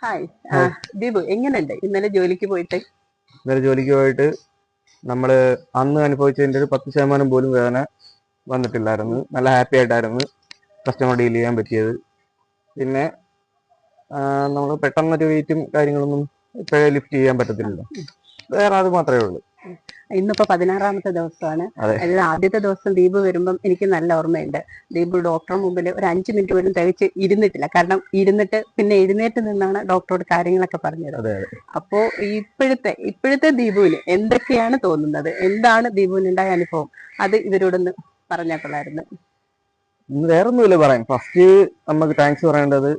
Hi. Deepu എങ്ങനെയുണ്ട് ഇന്നലെ ജോലിക്ക് പോയിട്ട്? ഇന്നലെ ജോലിക്ക് പോയിട്ട് നമ്മള് അന്ന് അനുഭവിച്ചതിന്റെ ഒരു 10% പോലും വേദന വന്നിട്ടില്ലായിരുന്നു. നല്ല ഹാപ്പി ആയിട്ടായിരുന്നു കസ്റ്റമർ ഡീൽ ചെയ്യാൻ പറ്റിയത്. പിന്നെ നമുക്ക് പെട്ടെന്നൊരു വെയിറ്റും കാര്യങ്ങളൊന്നും ഇപ്പോഴേ ലിഫ്റ്റ് ചെയ്യാൻ പറ്റത്തില്ലല്ലോ. വേറെ അത് മാത്രമേ ഉള്ളൂ. ഇന്നിപ്പോ 16ാമത്തെ ദിവസമാണ്. അതിൽ ആദ്യത്തെ ദിവസം ദീപു വരുമ്പം എനിക്ക് നല്ല ഓർമ്മയുണ്ട്. ദീപു ഡോക്ടറുടെ മുമ്പിൽ ഒരു 5 മിനിറ്റ് പോലും തികച്ച് ഇരുന്നിട്ടില്ല. കാരണം ഇരുന്നിട്ട് പിന്നെ എഴുന്നേറ്റ് നിന്നാണ് ഡോക്ടറോട് കാര്യങ്ങളൊക്കെ പറഞ്ഞത്. അപ്പോ ഇപ്പോഴത്തെ ദീപുവിന് എന്തൊക്കെയാണ് തോന്നുന്നത്? എന്താണ് ദീപുവിനുണ്ടായ അനുഭവം? അത് ഇവരോടൊന്ന് പറഞ്ഞാൽ കൊള്ളായിരുന്നു. വേറൊന്നുമില്ല പറയാൻ. ഫസ്റ്റ് നമുക്ക് താങ്ക്സ് പറയേണ്ടത്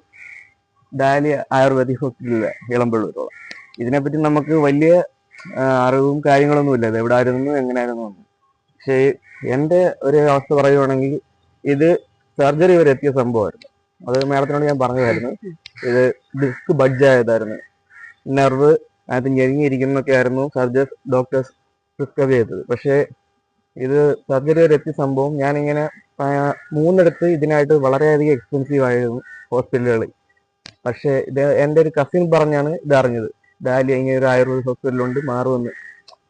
ഡാലിയ ആയുർവേദിക് ഹോസ്പിറ്റലിലെ ഇളമ്പള്ളൂരോളം. ഇതിനെപ്പറ്റി നമുക്ക് വലിയ അറിവും കാര്യങ്ങളൊന്നും ഇത് എവിടെ ആയിരുന്നു എങ്ങനെയായിരുന്നു. പക്ഷേ എൻ്റെ ഒരു അവസ്ഥ പറയുവാണെങ്കിൽ ഇത് സർജറി വരെ എത്തിയ സംഭവമായിരുന്നു. അത് മാഡത്തിനോട് ഞാൻ പറഞ്ഞതായിരുന്നു. ഇത് ഡിസ്ക് ബഡ്ജ് ആയതായിരുന്നു. നെർവ് അത് ഞെരുങ്ങിയിരിക്കുന്നൊക്കെ ആയിരുന്നു ഡോക്ടേഴ്സ് പ്രിസ്ക്രൈബ് ചെയ്തത്. പക്ഷേ ഇത് സർജറി വരെ എത്തിയ സംഭവം ഞാനിങ്ങനെ 3 ഇതിനായിട്ട് വളരെയധികം എക്സ്പെൻസീവ് ആയിരുന്നു ഹോസ്പിറ്റലുകളിൽ. പക്ഷേ ഇത് എൻ്റെ ഒരു കസിൻ പറഞ്ഞാണ് ഇത് അറിഞ്ഞത്. ഡാലിയ ഇങ്ങനെ ഒരു ആയുർവേദ ഹോസ്പിറ്റലുണ്ട് മാറുമെന്ന്.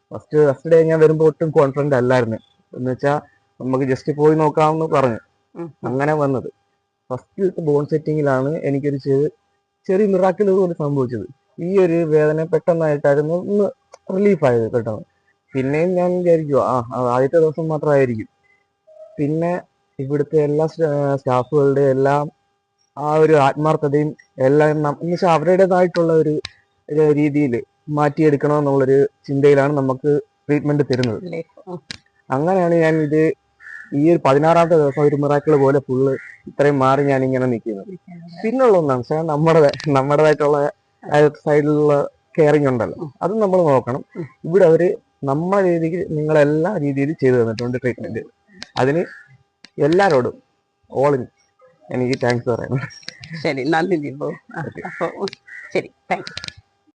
ഫസ്റ്റ് ഡേ ഞാൻ വരുമ്പോൾ ഒട്ടും കോൺഫിഡന്റ് അല്ലായിരുന്നു. എന്ന് വെച്ചാൽ നമുക്ക് ജസ്റ്റ് പോയി നോക്കാമെന്ന് പറഞ്ഞു. അങ്ങനെ വന്നത് ഫസ്റ്റ് ബോൺ സെറ്റിങ്ങിലാണ് എനിക്കൊരു ചെറിയ മിറാക്കിൾ പോലെ സംഭവിച്ചത്. ഈ ഒരു വേദന പെട്ടെന്നായിട്ടായിരുന്നു ഒന്ന് റിലീഫായത് പെട്ടെന്ന്. പിന്നെയും ഞാൻ വിചാരിക്കുക ആദ്യത്തെ ദിവസം മാത്രമായിരിക്കും. പിന്നെ ഇവിടുത്തെ എല്ലാ സ്റ്റാഫുകളുടെ എല്ലാം ആ ഒരു ആത്മാർത്ഥതയും എല്ലാം എന്നുവെച്ചാൽ അവരുടേതായിട്ടുള്ള ഒരു രീതിയിൽ മാറ്റിയെടുക്കണമെന്നുള്ളൊരു ചിന്തയിലാണ് നമുക്ക് ട്രീറ്റ്മെന്റ് തരുന്നത്. അങ്ങനെയാണ് ഞാൻ ഈ ഒരു 16ാമത്തെ ദിവസം ഒരു മിറാക്കിൾ പോലെ ഫുള്ള് ഇത്രയും മാറി ഞാൻ ഇങ്ങനെ നിൽക്കുന്നത്. പിന്നുള്ള ഒന്നാണ് പക്ഷേ നമ്മുടേതായിട്ടുള്ള സൈഡിലുള്ള കെയറിങ് ഉണ്ടല്ലോ, അതും നമ്മൾ നോക്കണം. ഇവിടെ അവര് നമ്മളെ രീതിക്ക് നിങ്ങളെല്ലാ രീതിയിൽ ചെയ്തു തന്നിട്ടുണ്ട് ട്രീറ്റ്മെന്റ്. അതിന് എല്ലാരോടും എനിക്ക് താങ്ക്സ് പറയണം. ശരി, നന്ദി ദീപു. അപ്പൊ ശരി, താങ്ക്സ്.